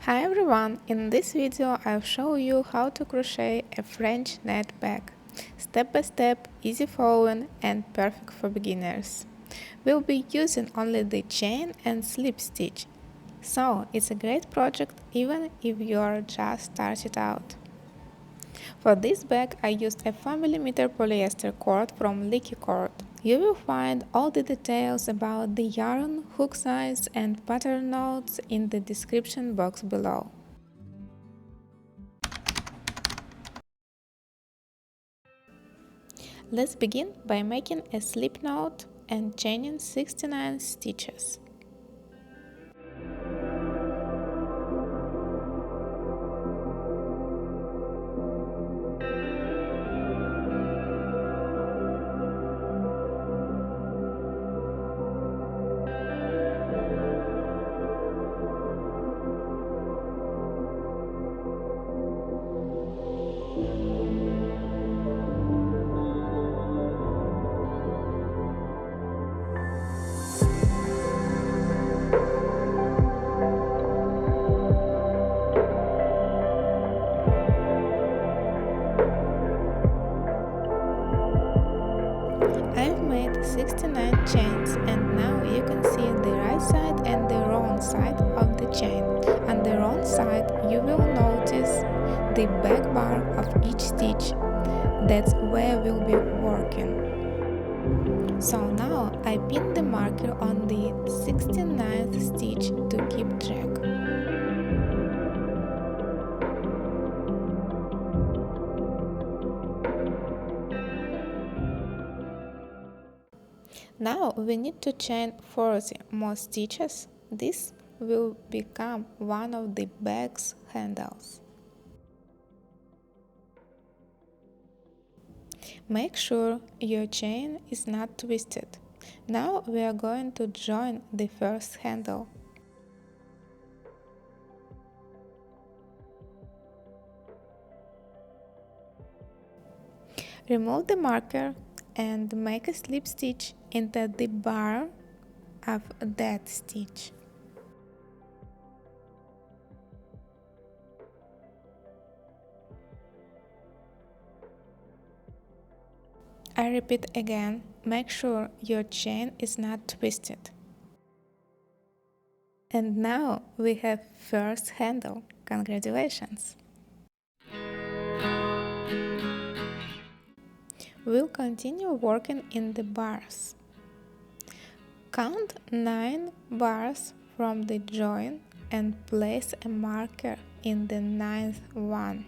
Hi everyone, in this video I'll show you how to crochet a French net bag. Step by step, easy following and perfect for beginners. We'll be using only the chain and slip stitch, so it's a great project even if you're just started out. For this bag I used a 4mm polyester cord from Leaky Cord. You will find all the details about the yarn, hook size and pattern notes in the description box below. Let's begin by making a slip knot and chaining 69 stitches. I've made 69 chains and now you can see the right side and the wrong side of the chain. On the wrong side you will notice the back bar of each stitch. That's where we'll be working. So now I pin the marker on the 69th stitch to keep track. Now we need to chain 40 more stitches. This will become one of the bag's handles. Make sure your chain is not twisted. Now we are going to join the first handle. Remove the marker and make a slip stitch into the bar of that stitch. I repeat again, make sure your chain is not twisted. And now we have first handle. Congratulations! We'll continue working in the bars. Count 9 bars from the join and place a marker in the 9th one.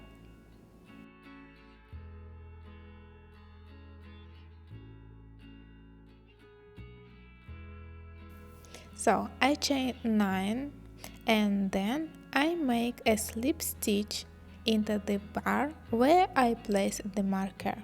So I chain 9 and then I make a slip stitch into the bar where I place the marker.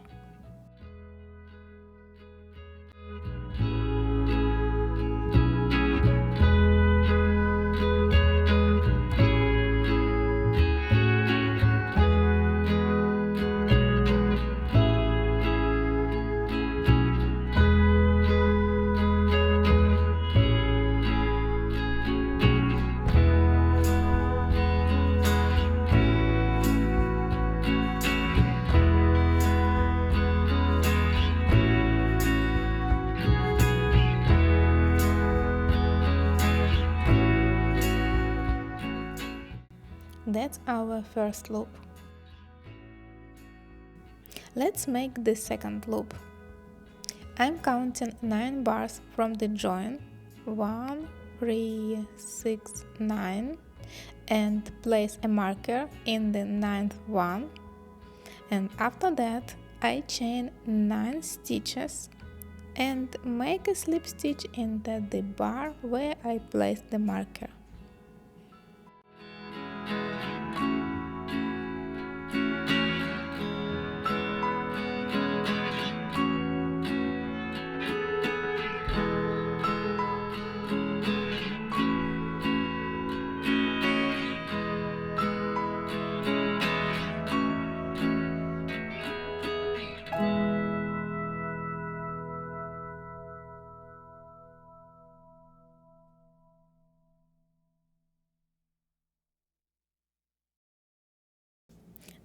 That's our first loop. Let's make the second loop. I'm counting 9 bars from the join, 1, 3, 6, 9, and place a marker in the 9th one. And after that, I chain 9 stitches and make a slip stitch into the bar where I place the marker.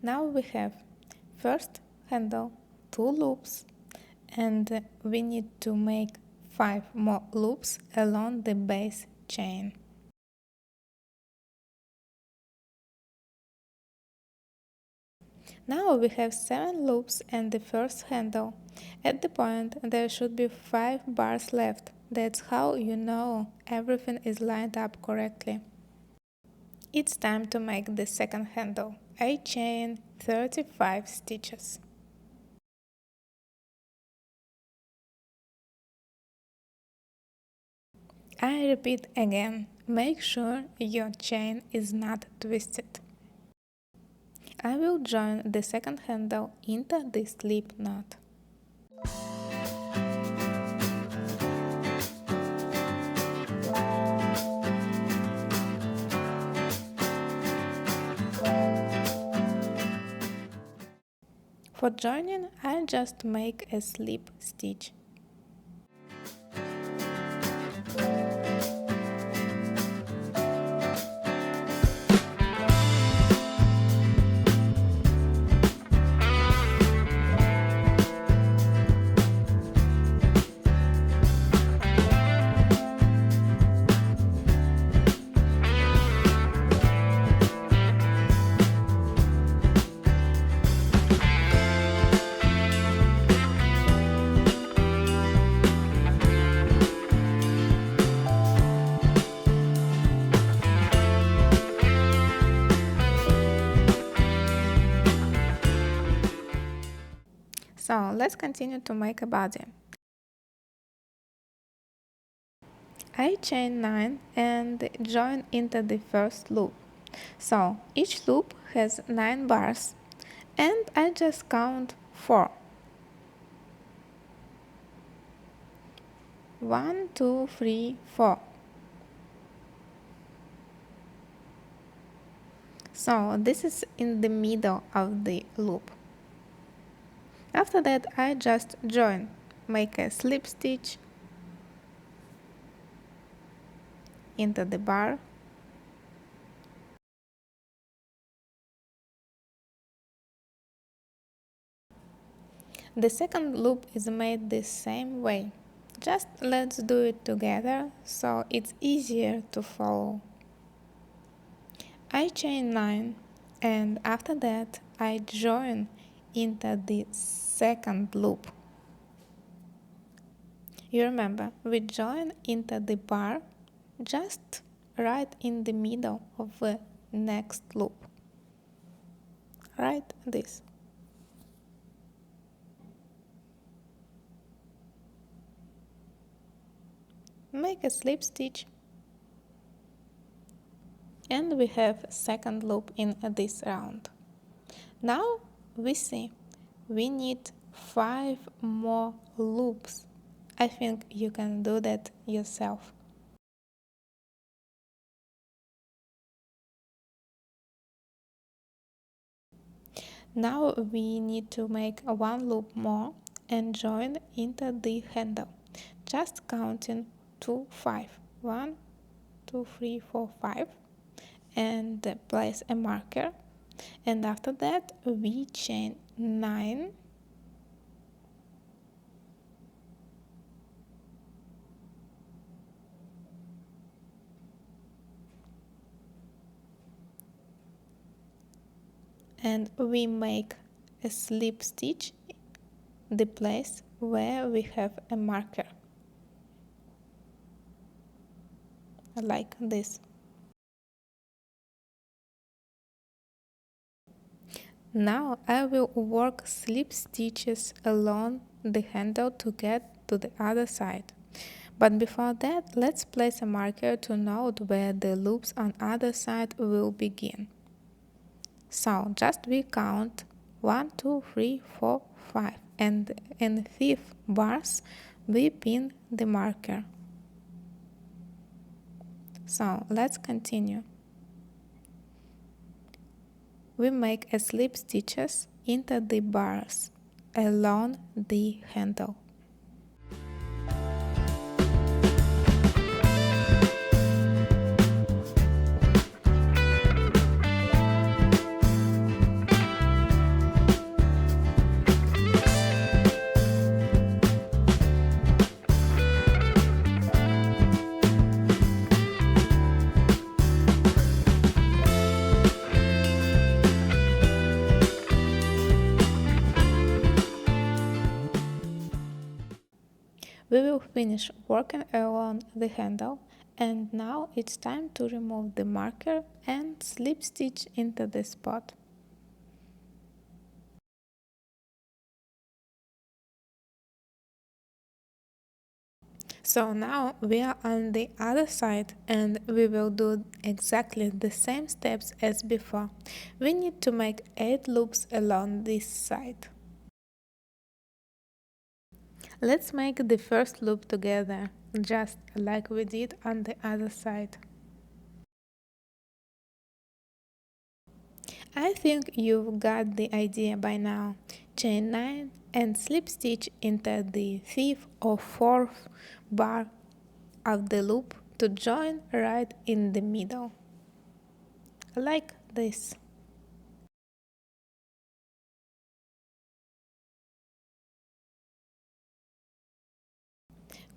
Now we have first handle, 2 loops, and we need to make 5 more loops along the base chain. Now we have 7 loops and the first handle. At the point there should be 5 bars left. That's how you know everything is lined up correctly. It's time to make the second handle. I chain 35 stitches. I repeat again, make sure your chain is not twisted. I will join the second handle into the slip knot. For joining, I just make a slip stitch. So let's continue to make a body. I chain 9 and join into the first loop. So each loop has 9 bars and I just count 4. 1, 2, 3, 4. So this is in the middle of the loop. After that I just join, make a slip stitch into the bar, the second loop is made the same way. Just let's do it together so it's easier to follow. I chain 9 and after that I join into the second loop. You remember, we join into the bar just right in the middle of the next loop. Right this. Make a slip stitch and we have second loop in this round. Now we see we need 5 more loops. I think you can do that yourself. Now we need to make 1 loop more and join into the handle, just counting to 5. 1, 2, 3, 4, 5, and place a marker, and after that we chain 9 and we make a slip stitch the place where we have a marker, like this. Now I will work slip stitches along the handle to get to the other side. But before that, let's place a marker to note where the loops on other side will begin. So just we count 1, 2, 3, 4, 5, and in 5th bars we pin the marker. So let's continue. We make a slip stitches into the bars along the handle. We will finish working along the handle, and now it's time to remove the marker and slip stitch into the spot. So now we are on the other side and we will do exactly the same steps as before. We need to make 8 loops along this side. Let's make the first loop together, just like we did on the other side. I think you've got the idea by now. Chain 9 and slip stitch into the 5th or 4th bar of the loop to join right in the middle, like this.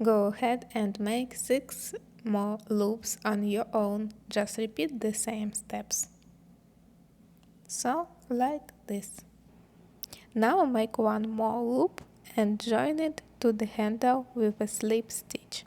Go ahead and make 6 more loops on your own, just repeat the same steps. So, like this. Now make one more loop and join it to the handle with a slip stitch.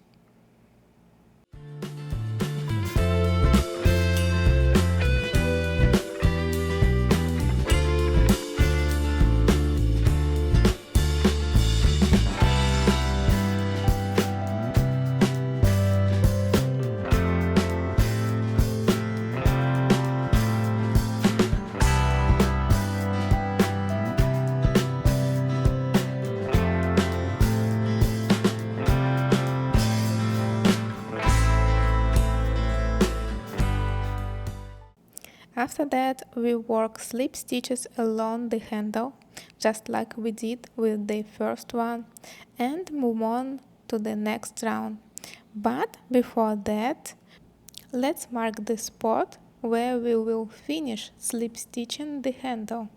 After that, we work slip stitches along the handle, just like we did with the first one, and move on to the next round. But before that, let's mark the spot where we will finish slip stitching the handle.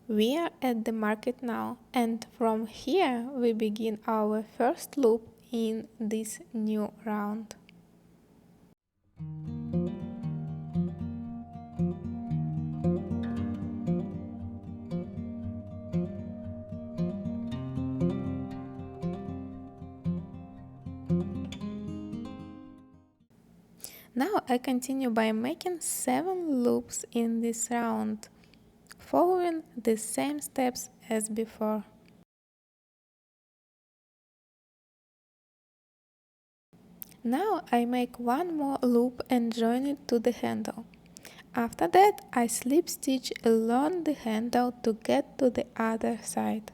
We are at the market now, and from here we begin our first loop in this new round. Now I continue by making 7 loops in this round, following the same steps as before. Now I make one more loop and join it to the handle. After that, I slip stitch along the handle to get to the other side.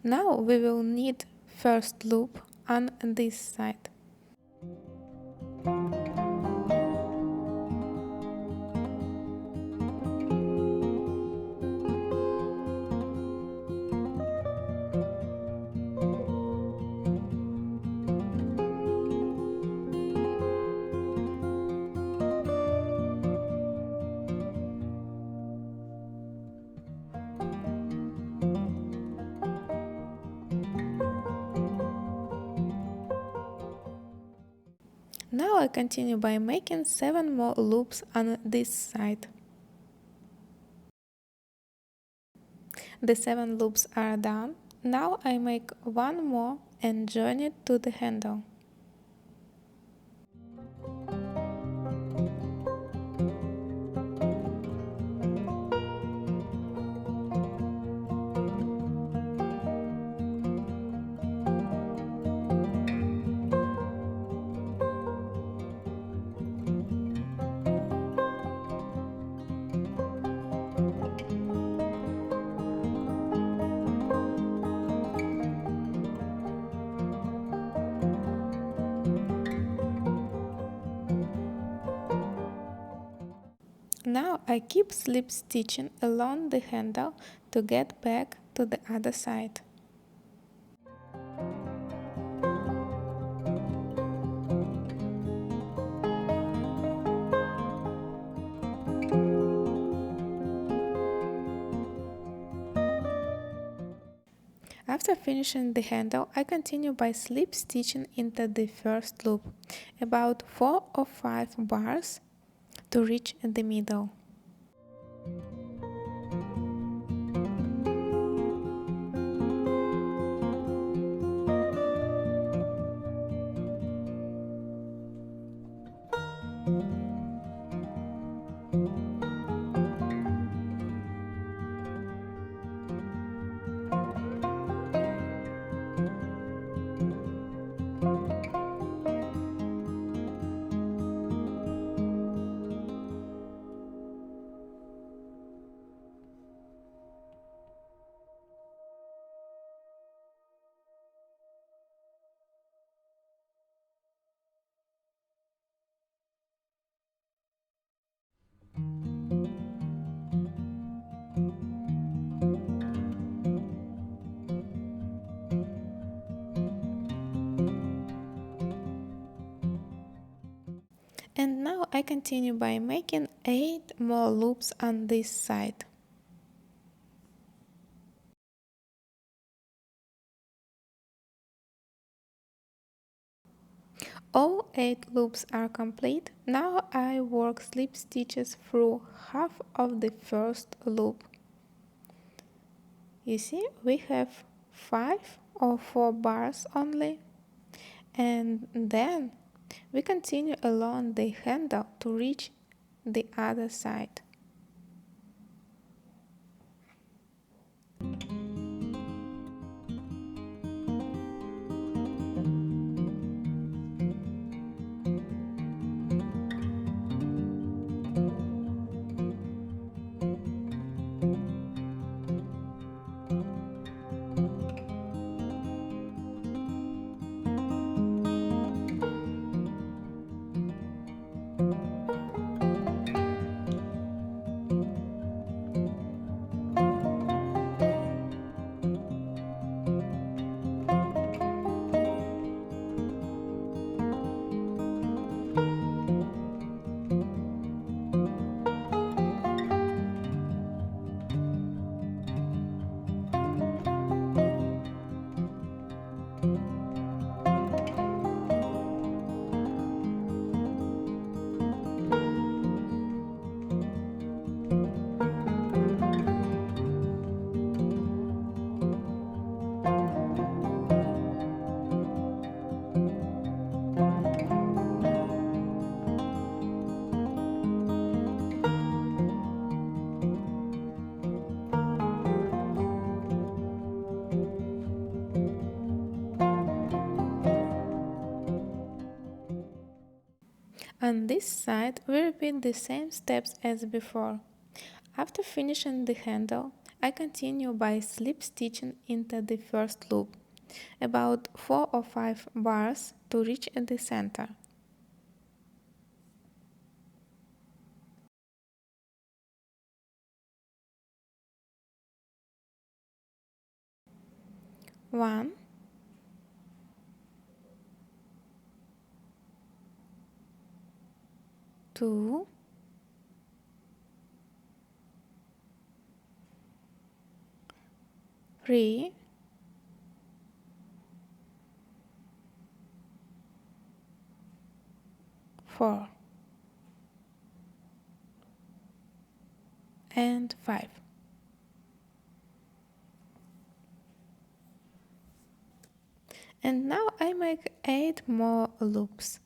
Now we will need first loop on this side. Now I continue by making 7 more loops on this side. The 7 loops are done. Now I make one more and join it to the handle. Now I keep slip stitching along the handle to get back to the other side. After finishing the handle, I continue by slip stitching into the first loop, about 4 or 5 bars to reach the middle. And now I continue by making 8 more loops on this side. All 8 loops are complete. Now I work slip stitches through half of the first loop. You see, we have 5 or 4 bars only, and then we continue along the handle to reach the other side. On this side, we repeat the same steps as before. After finishing the handle, I continue by slip stitching into the first loop, about 4 or 5 bars to reach at the center. One, two, three, four, and 5. And now I make 8 more loops.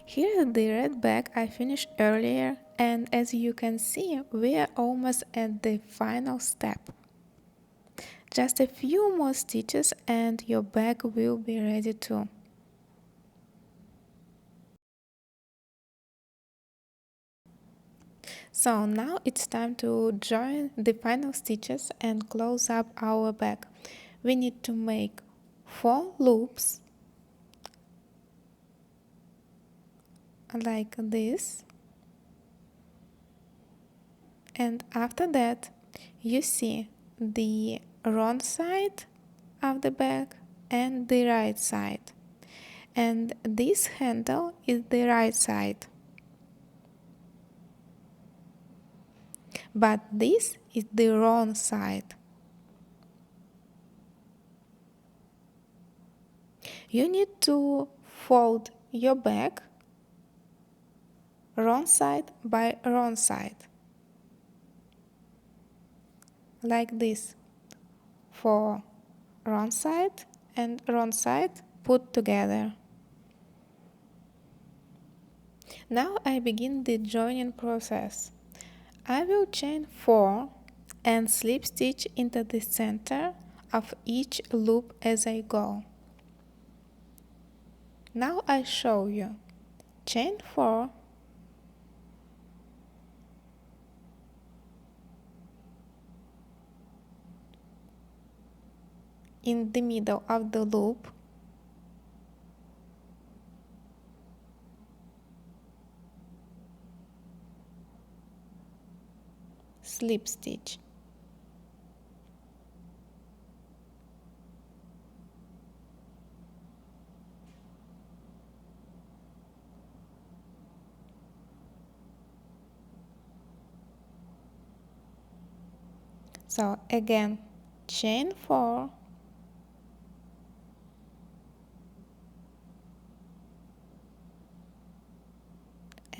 Here is the red bag I finished earlier, and as you can see, we are almost at the final step. Just a few more stitches and your bag will be ready too. So now it's time to join the final stitches and close up our bag. We need to make 4 loops like this, and after that you see the wrong side of the bag and the right side, and this handle is the right side, but this is the wrong side. You need to fold your bag wrong side by wrong side, like this, for wrong side and wrong side put together. Now I begin the joining process. I will chain 4 and slip stitch into the center of each loop as I go. Now I show you. Chain 4, in the middle of the loop, slip stitch. So again, chain 4,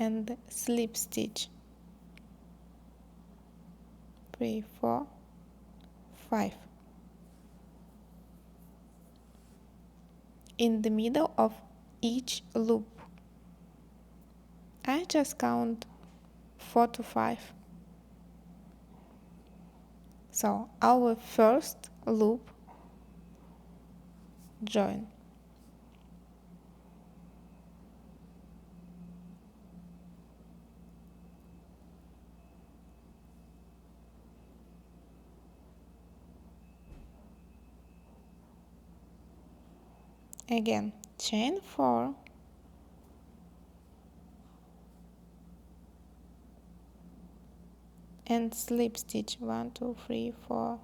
and slip stitch. 3, 4, 5. In the middle of each loop, I just count 4 to 5. So our first loop, join. Again, chain 4, and slip stitch 1, 2, 3, 4.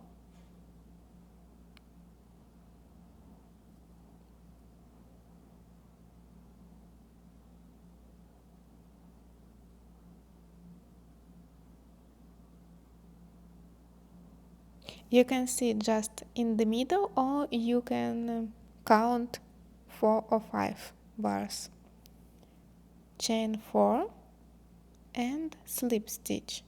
You can see just in the middle, or you can count 4 or 5 bars. Chain 4 and slip stitch.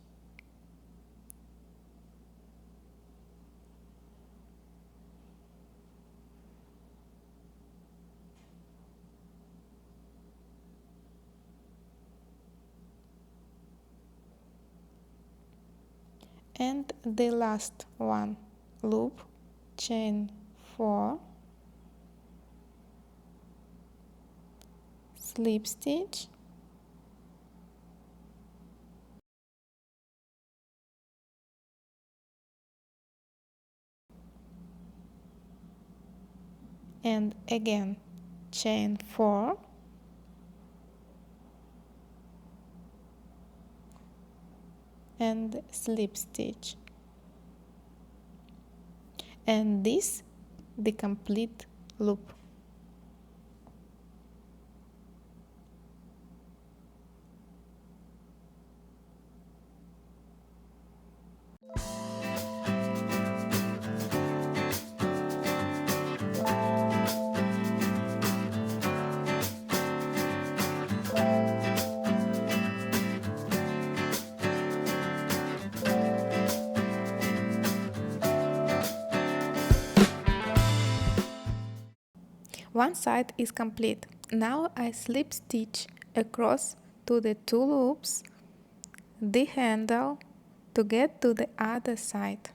And the last one loop, chain 4, slip stitch, and again chain 4, and slip stitch. And this the complete loop. One side is complete. Now I slip stitch across to the 2 loops the handle to get to the other side.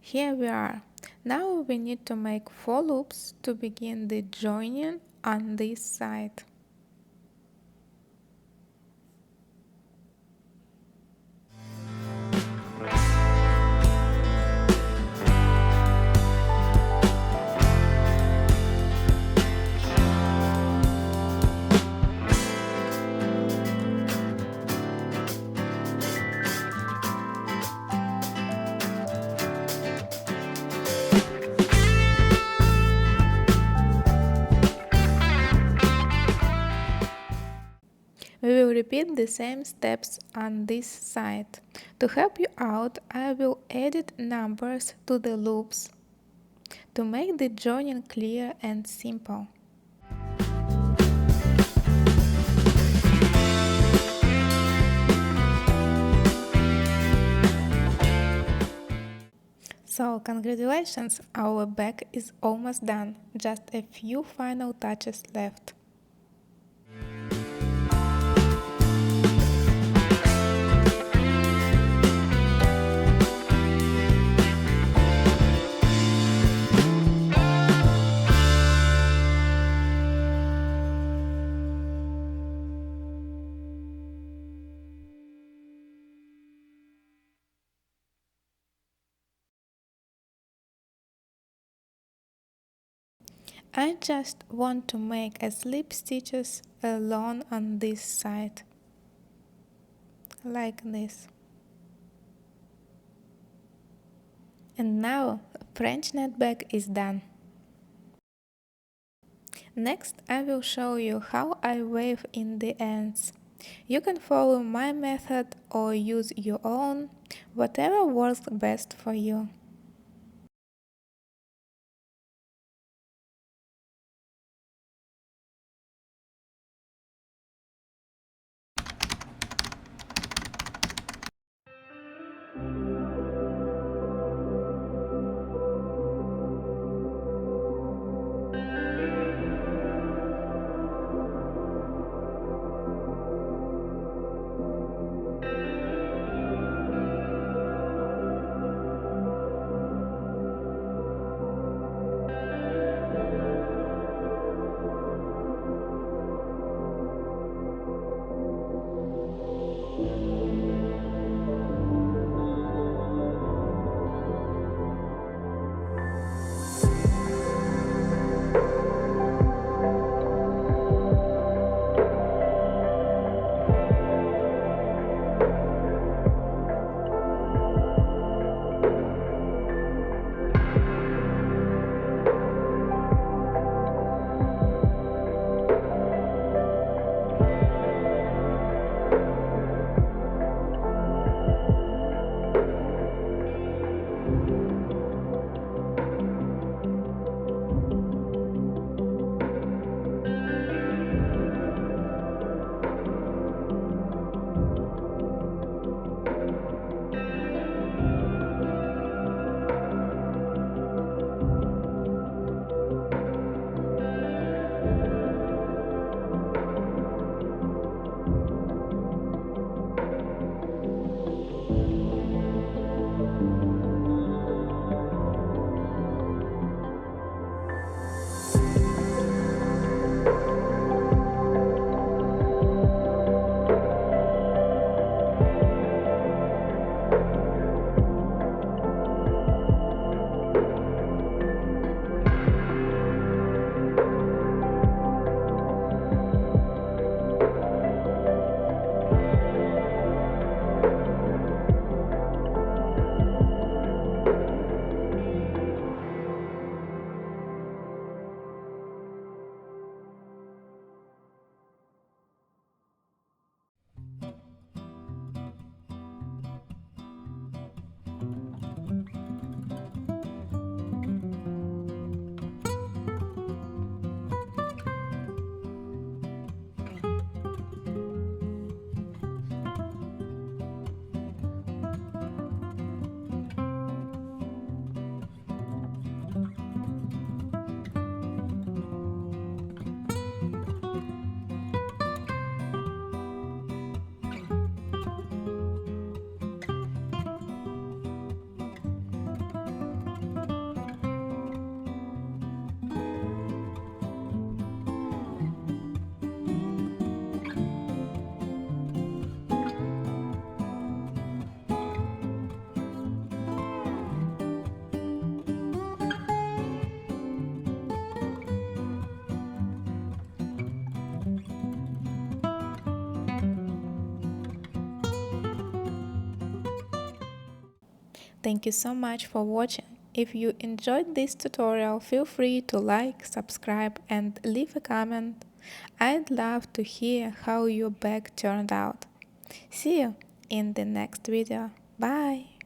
Here we are. Now we need to make 4 loops to begin the joining on this side. repeat the same steps on this side. To help you out, I will edit numbers to the loops to make the joining clear and simple. So congratulations, our bag is almost done, just a few final touches left. I just want to make a slip stitches alone on this side, like this. And now French net bag is done. Next I will show you how I weave in the ends. You can follow my method or use your own, whatever works best for you. Thank you so much for watching. If you enjoyed this tutorial, feel free to like, subscribe and leave a comment. I'd love to hear how your bag turned out. See you in the next video. Bye!